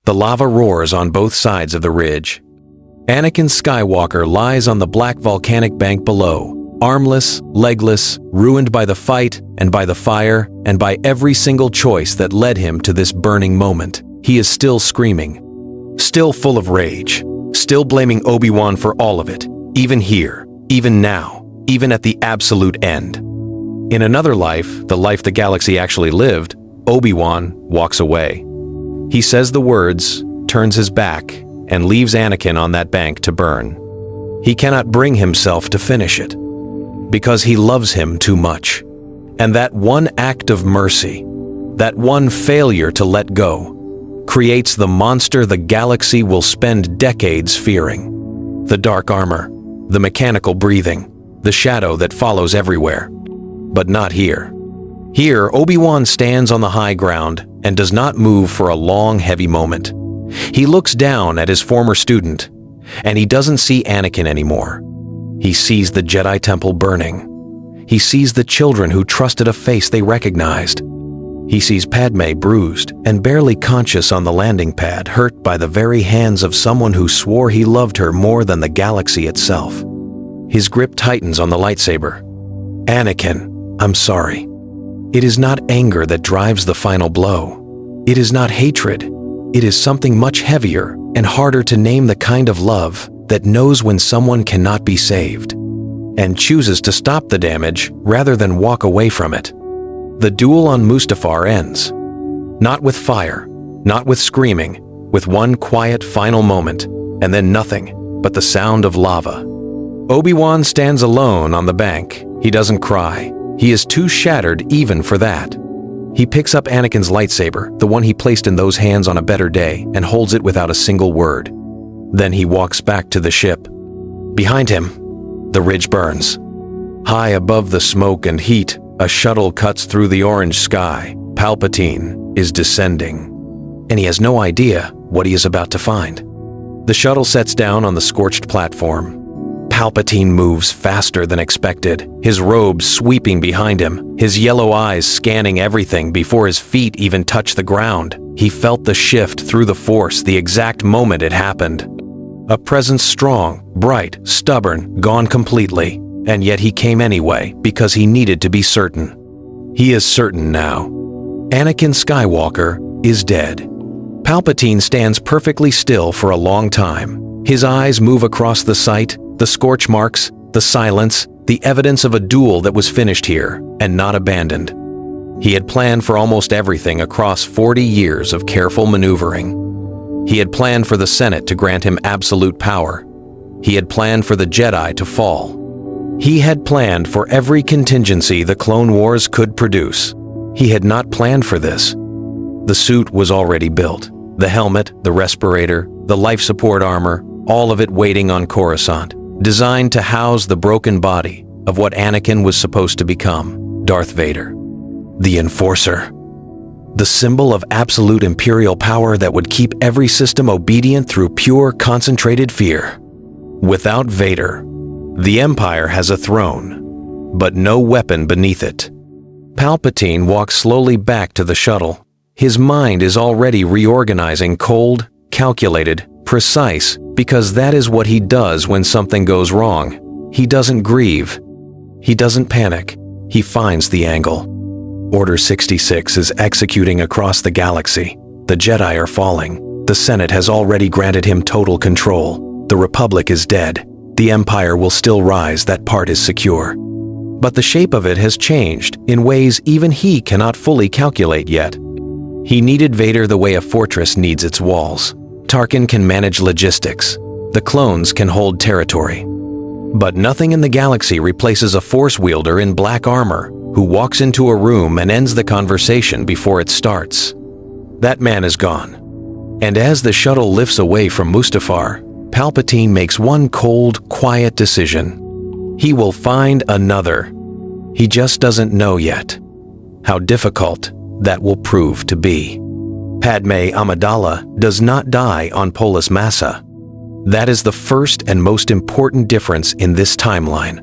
The lava roars on both sides of the ridge. Anakin Skywalker lies on the black volcanic bank below, armless, legless, ruined by the fight and by the fire and by every single choice that led him to this burning moment. He is still screaming, still full of rage, still blaming Obi-Wan for all of it, even here, even now, even at the absolute end. In another life, the life the galaxy actually lived, Obi-Wan walks away. He says the words, turns his back, and leaves Anakin on that bank to burn. He cannot bring himself to finish it, because he loves him too much. And that one act of mercy, that one failure to let go, creates the monster the galaxy will spend decades fearing. The dark armor, the mechanical breathing, the shadow that follows everywhere. But not here. Here, Obi-Wan stands on the high ground and does not move for a long, heavy moment. He looks down at his former student, and he doesn't see Anakin anymore. He sees the Jedi Temple burning. He sees the children who trusted a face they recognized. He sees Padme bruised and barely conscious on the landing pad, hurt by the very hands of someone who swore he loved her more than the galaxy itself. His grip tightens on the lightsaber. Anakin, I'm sorry. It is not anger that drives the final blow. It is not hatred. It is something much heavier and harder to name, the kind of love that knows when someone cannot be saved and chooses to stop the damage rather than walk away from it. The duel on Mustafar ends. Not with fire, not with screaming, with one quiet final moment, and then nothing but the sound of lava. Obi-Wan stands alone on the bank. He doesn't cry. He is too shattered even for that. He picks up Anakin's lightsaber, the one he placed in those hands on a better day, and holds it without a single word. Then he walks back to the ship. Behind him, the ridge burns. High above the smoke and heat, a shuttle cuts through the orange sky. Palpatine is descending, and he has no idea what he is about to find. The shuttle sets down on the scorched platform. Palpatine moves faster than expected, his robes sweeping behind him, his yellow eyes scanning everything before his feet even touch the ground. He felt the shift through the Force the exact moment it happened. A presence strong, bright, stubborn, gone completely, and yet he came anyway because he needed to be certain. He is certain now. Anakin Skywalker is dead. Palpatine stands perfectly still for a long time. His eyes move across the site, the scorch marks, the silence, the evidence of a duel that was finished here and not abandoned. He had planned for almost everything across 40 years of careful maneuvering. He had planned for the Senate to grant him absolute power. He had planned for the Jedi to fall. He had planned for every contingency the Clone Wars could produce. He had not planned for this. The suit was already built. The helmet, the respirator, the life support armor, all of it waiting on Coruscant, designed to house the broken body of what Anakin was supposed to become, Darth Vader. The Enforcer. The symbol of absolute imperial power that would keep every system obedient through pure, concentrated fear. Without Vader, the Empire has a throne, but no weapon beneath it. Palpatine walks slowly back to the shuttle. His mind is already reorganizing, cold, calculated, precise, because that is what he does when something goes wrong. He doesn't grieve. He doesn't panic. He finds the angle. Order 66 is executing across the galaxy. The Jedi are falling. The Senate has already granted him total control. The Republic is dead. The Empire will still rise, that part is secure. But the shape of it has changed in ways even he cannot fully calculate yet. He needed Vader the way a fortress needs its walls. Tarkin can manage logistics. The clones can hold territory. But nothing in the galaxy replaces a Force wielder in black armor who walks into a room and ends the conversation before it starts. That man is gone. And as the shuttle lifts away from Mustafar, Palpatine makes one cold, quiet decision. He will find another. He just doesn't know yet how difficult that will prove to be. Padme Amidala does not die on Polis Massa. That is the first and most important difference in this timeline.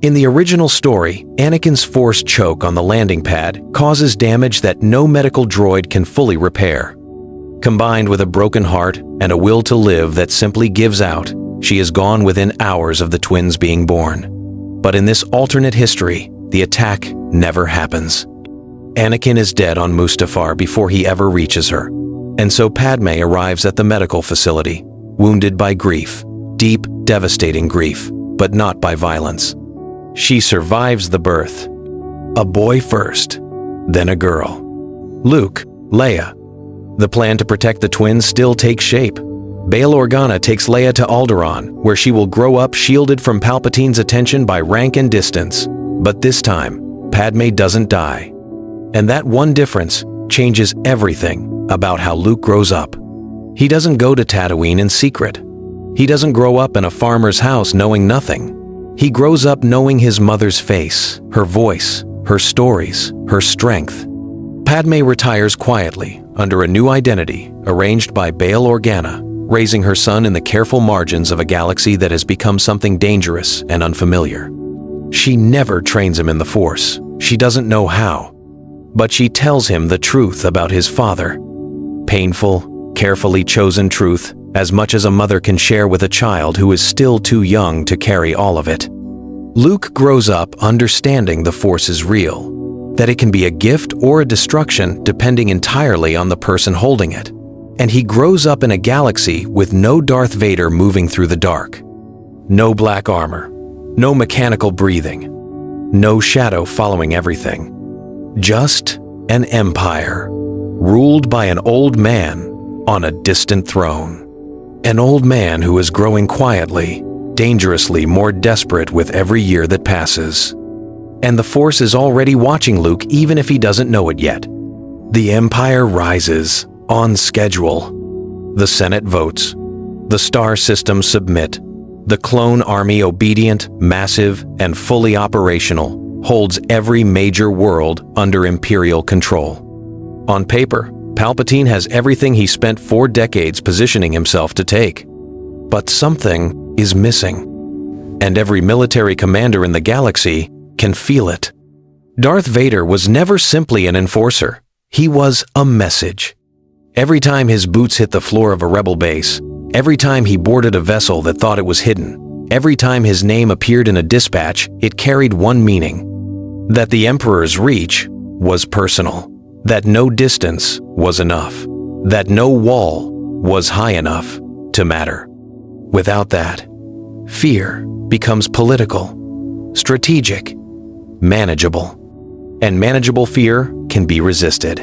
In the original story, Anakin's Force choke on the landing pad causes damage that no medical droid can fully repair. Combined with a broken heart and a will to live that simply gives out, she is gone within hours of the twins being born. But in this alternate history, the attack never happens. Anakin is dead on Mustafar before he ever reaches her, and so Padme arrives at the medical facility, wounded by grief, deep, devastating grief, but not by violence. She survives the birth. A boy first, then a girl. Luke, Leia. The plan to protect the twins still takes shape. Bail Organa takes Leia to Alderaan, where she will grow up shielded from Palpatine's attention by rank and distance. But this time, Padme doesn't die. And that one difference changes everything about how Luke grows up. He doesn't go to Tatooine in secret. He doesn't grow up in a farmer's house knowing nothing. He grows up knowing his mother's face, her voice, her stories, her strength. Padme retires quietly under a new identity arranged by Bail Organa, raising her son in the careful margins of a galaxy that has become something dangerous and unfamiliar. She never trains him in the Force. She doesn't know how. But she tells him the truth about his father. Painful, carefully chosen truth, as much as a mother can share with a child who is still too young to carry all of it. Luke grows up understanding the Force is real, that it can be a gift or a destruction depending entirely on the person holding it. And he grows up in a galaxy with no Darth Vader moving through the dark. No black armor, no mechanical breathing, no shadow following everything. Just an empire, ruled by an old man on a distant throne. An old man who is growing quietly, dangerously more desperate with every year that passes. And the Force is already watching Luke even if he doesn't know it yet. The Empire rises, on schedule. The Senate votes. The star systems submit. The clone army, obedient, massive, and fully operational, holds every major world under Imperial control. On paper, Palpatine has everything he spent 4 decades positioning himself to take. But something is missing. And every military commander in the galaxy can feel it. Darth Vader was never simply an enforcer. He was a message. Every time his boots hit the floor of a rebel base, every time he boarded a vessel that thought it was hidden, every time his name appeared in a dispatch, it carried one meaning: that the Emperor's reach was personal, that no distance was enough, that no wall was high enough to matter. Without that, fear becomes political, strategic, manageable. And manageable fear can be resisted.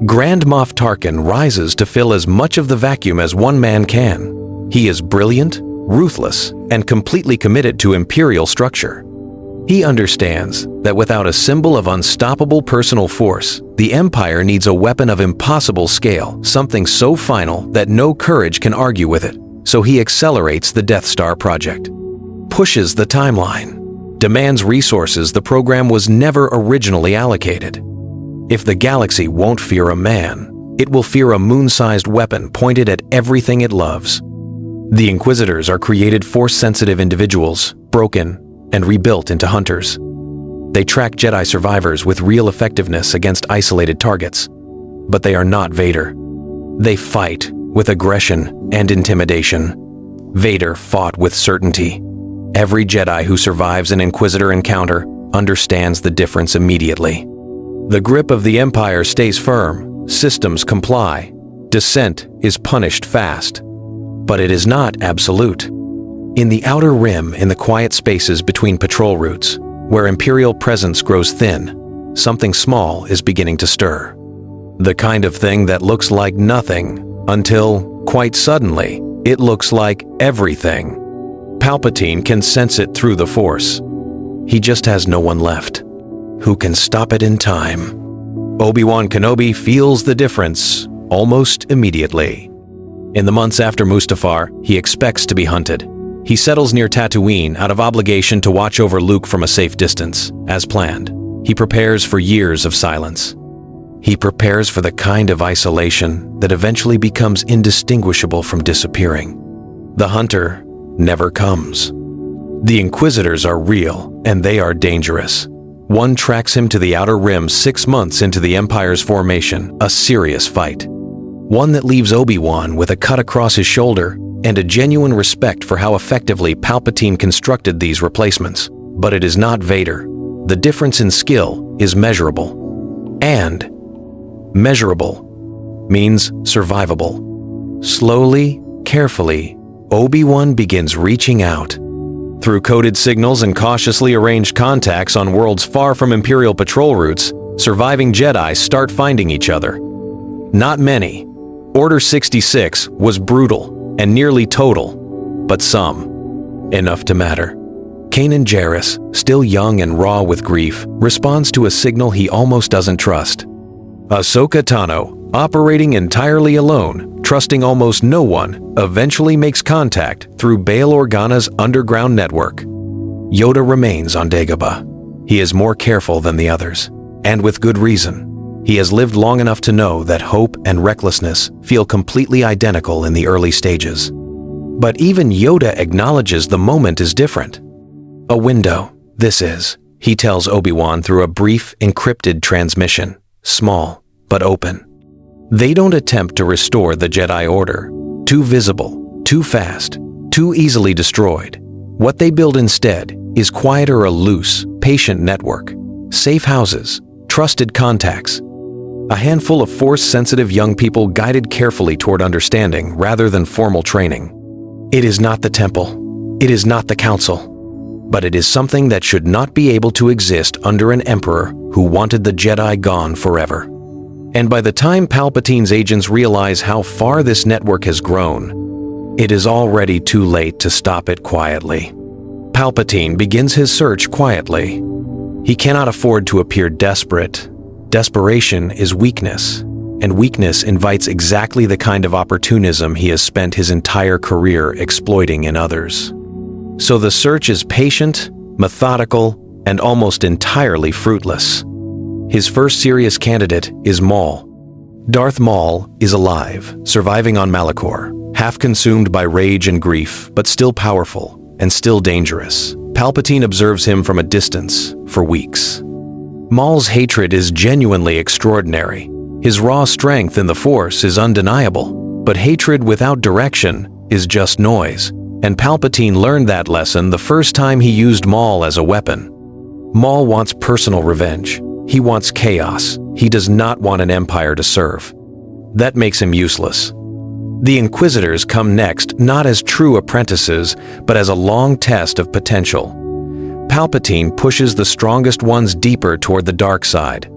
Grand Moff Tarkin rises to fill as much of the vacuum as one man can. He is brilliant, ruthless, and completely committed to Imperial structure. He understands that without a symbol of unstoppable personal force, the Empire needs a weapon of impossible scale, something so final that no courage can argue with it. So he accelerates the Death Star project, pushes the timeline, demands resources the program was never originally allocated. If the galaxy won't fear a man, it will fear a moon-sized weapon pointed at everything it loves. The Inquisitors are created Force-sensitive individuals, broken and rebuilt into hunters. They track Jedi survivors with real effectiveness against isolated targets. But they are not Vader. They fight with aggression and intimidation. Vader fought with certainty. Every Jedi who survives an Inquisitor encounter understands the difference immediately. The grip of the Empire stays firm, systems comply, dissent is punished fast. But it is not absolute. In the Outer Rim, in the quiet spaces between patrol routes, where Imperial presence grows thin, something small is beginning to stir. The kind of thing that looks like nothing until, quite suddenly, it looks like everything. Palpatine can sense it through the Force. He just has no one left who can stop it in time. Obi-Wan Kenobi feels the difference almost immediately. In the months after Mustafar, he expects to be hunted. He settles near Tatooine out of obligation to watch over Luke from a safe distance, as planned. He prepares for years of silence. He prepares for the kind of isolation that eventually becomes indistinguishable from disappearing. The hunter never comes. The Inquisitors are real, and they are dangerous. One tracks him to the Outer Rim 6 months into the Empire's formation, a serious fight. one that leaves Obi-Wan with a cut across his shoulder and a genuine respect for how effectively Palpatine constructed these replacements. But it is not Vader. The difference in skill is measurable. And measurable means survivable. Slowly, carefully, Obi-Wan begins reaching out. Through coded signals and cautiously arranged contacts on worlds far from Imperial patrol routes, surviving Jedi start finding each other. Not many. Order 66 was brutal and nearly total, but some. Enough to matter. Kanan Jarrus, still young and raw with grief, responds to a signal he almost doesn't trust. Ahsoka Tano, operating entirely alone, trusting almost no one, eventually makes contact through Bail Organa's underground network. Yoda remains on Dagobah. He is more careful than the others, and with good reason. He has lived long enough to know that hope and recklessness feel completely identical in the early stages. But even Yoda acknowledges the moment is different. A window, this is, he tells Obi-Wan through a brief, encrypted transmission, small, but open. They don't attempt to restore the Jedi Order. Too visible, too fast, too easily destroyed. What they build instead is quieter, a loose, patient network, safe houses, trusted contacts, a handful of Force-sensitive young people guided carefully toward understanding rather than formal training. It is not the Temple. It is not the Council. But it is something that should not be able to exist under an Emperor who wanted the Jedi gone forever. And by the time Palpatine's agents realize how far this network has grown, it is already too late to stop it quietly. Palpatine begins his search quietly. He cannot afford to appear desperate. Desperation is weakness, and weakness invites exactly the kind of opportunism he has spent his entire career exploiting in others. So the search is patient, methodical, and almost entirely fruitless. His first serious candidate is Maul. Darth Maul is alive, surviving on Malachor, half consumed by rage and grief, but still powerful and still dangerous. Palpatine observes him from a distance for weeks. Maul's hatred is genuinely extraordinary. His raw strength in the Force is undeniable, but hatred without direction is just noise, and Palpatine learned that lesson the first time he used Maul as a weapon. Maul wants personal revenge. He wants chaos. He does not want an empire to serve. That makes him useless. The Inquisitors come next, not as true apprentices, but as a long test of potential. Palpatine pushes the strongest ones deeper toward the dark side.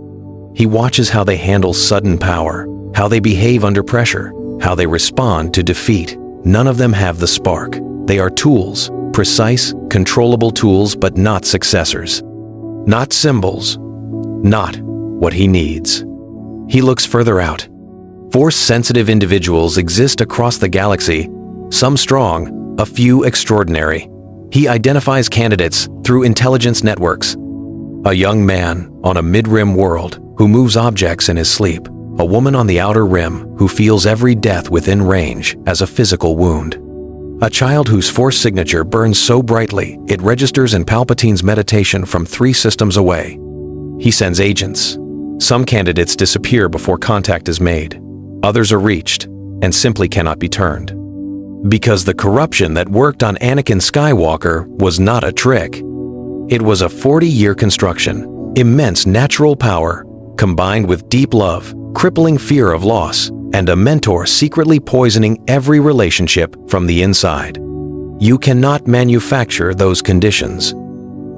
He watches how they handle sudden power, how they behave under pressure, how they respond to defeat. None of them have the spark. They are tools, precise, controllable tools, but not successors. Not symbols. Not what he needs. He looks further out. Force-sensitive individuals exist across the galaxy, some strong, a few extraordinary. He identifies candidates through intelligence networks. A young man on a mid-rim world who moves objects in his sleep. A woman on the outer rim who feels every death within range as a physical wound. A child whose Force signature burns so brightly it registers in Palpatine's meditation from 3 systems away. He sends agents. Some candidates disappear before contact is made. Others are reached and simply cannot be turned. Because the corruption that worked on Anakin Skywalker was not a trick. It was a 40-year construction, immense natural power, combined with deep love, crippling fear of loss, and a mentor secretly poisoning every relationship from the inside. You cannot manufacture those conditions.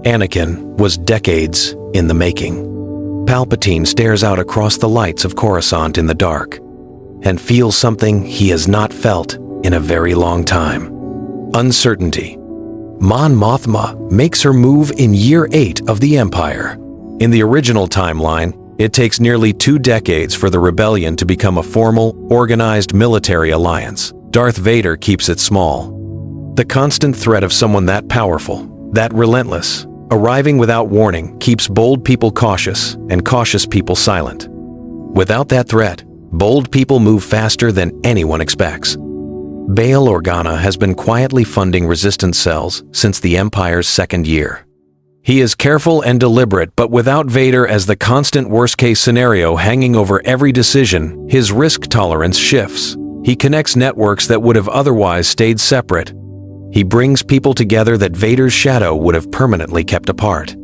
Anakin was decades in the making. Palpatine stares out across the lights of Coruscant in the dark and feels something he has not felt in a very long time. Uncertainty. Mon Mothma makes her move in year 8 of the Empire. In the original timeline, it takes nearly 2 decades for the rebellion to become a formal, organized military alliance. Darth Vader keeps it small. The constant threat of someone that powerful, that relentless, arriving without warning, keeps bold people cautious and cautious people silent. Without that threat, bold people move faster than anyone expects. Bail Organa has been quietly funding resistance cells since the Empire's 2nd year. He is careful and deliberate, but without Vader as the constant worst-case scenario hanging over every decision, his risk tolerance shifts. He connects networks that would have otherwise stayed separate. He brings people together that Vader's shadow would have permanently kept apart.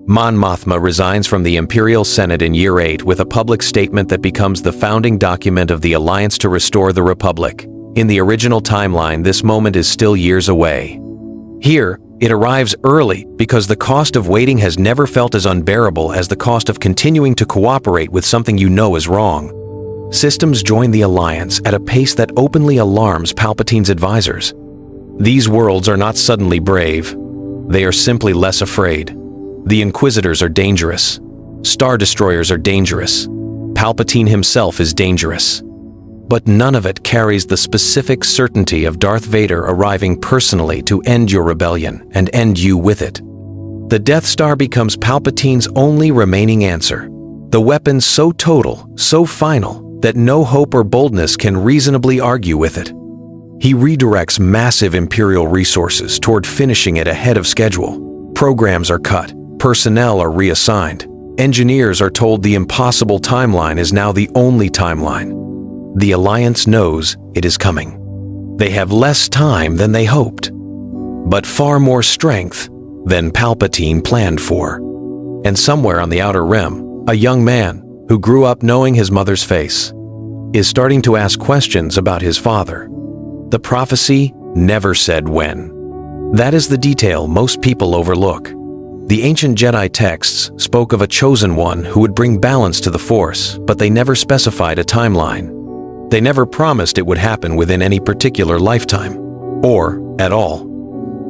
Mon Mothma resigns from the Imperial Senate in Year 8 with a public statement that becomes the founding document of the Alliance to restore the Republic. In the original timeline, this moment is still years away. Here, it arrives early because the cost of waiting has never felt as unbearable as the cost of continuing to cooperate with something you know is wrong. Systems join the Alliance at a pace that openly alarms Palpatine's advisors. These worlds are not suddenly brave. They are simply less afraid. The Inquisitors are dangerous. Star Destroyers are dangerous. Palpatine himself is dangerous. But none of it carries the specific certainty of Darth Vader arriving personally to end your rebellion and end you with it. The Death Star becomes Palpatine's only remaining answer. The weapon so total, so final, that no hope or boldness can reasonably argue with it. He redirects massive Imperial resources toward finishing it ahead of schedule. Programs are cut, personnel are reassigned. Engineers are told the impossible timeline is now the only timeline. The Alliance knows it is coming. They have less time than they hoped, but far more strength than Palpatine planned for. And somewhere on the Outer Rim, a young man who grew up knowing his mother's face is starting to ask questions about his father. The prophecy never said when. That is the detail most people overlook. The ancient Jedi texts spoke of a chosen one who would bring balance to the Force, but they never specified a timeline. They never promised it would happen within any particular lifetime, or at all.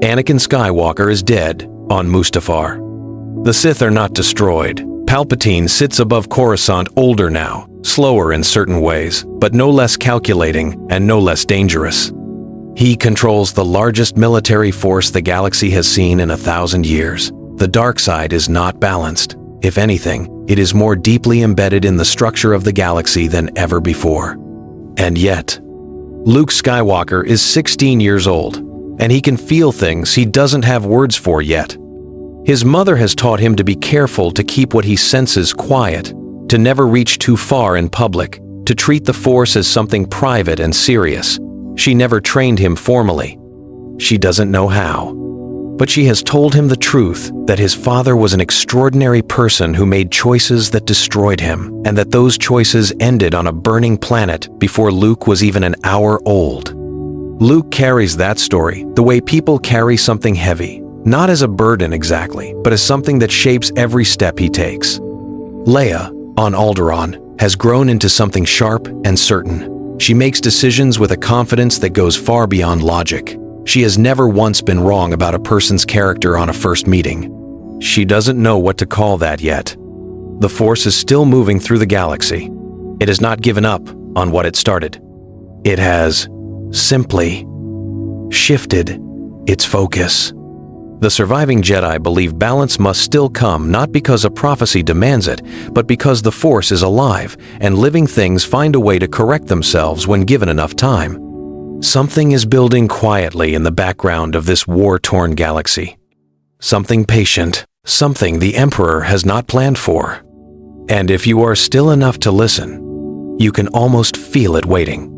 Anakin Skywalker is dead on Mustafar. The Sith are not destroyed. Palpatine sits above Coruscant, older now, slower in certain ways, but no less calculating and no less dangerous. He controls the largest military force the galaxy has seen in 1,000 years. The dark side is not balanced. If anything, it is more deeply embedded in the structure of the galaxy than ever before. And yet, Luke Skywalker is 16 years old, and he can feel things he doesn't have words for yet. His mother has taught him to be careful to keep what he senses quiet, to never reach too far in public, to treat the Force as something private and serious. She never trained him formally. She doesn't know how. But she has told him the truth that his father was an extraordinary person who made choices that destroyed him, and that those choices ended on a burning planet before Luke was even an hour old. Luke carries that story the way people carry something heavy, not as a burden exactly, but as something that shapes every step he takes. Leia, on Alderaan, has grown into something sharp and certain. She makes decisions with a confidence that goes far beyond logic. She has never once been wrong about a person's character on a first meeting. She doesn't know what to call that yet. The Force is still moving through the galaxy. It has not given up on what it started. It has simply shifted its focus. The surviving Jedi believe balance must still come, not because a prophecy demands it, but because the Force is alive, and living things find a way to correct themselves when given enough time. Something is building quietly in the background of this war-torn galaxy. Something patient, something the Emperor has not planned for. And if you are still enough to listen, you can almost feel it waiting.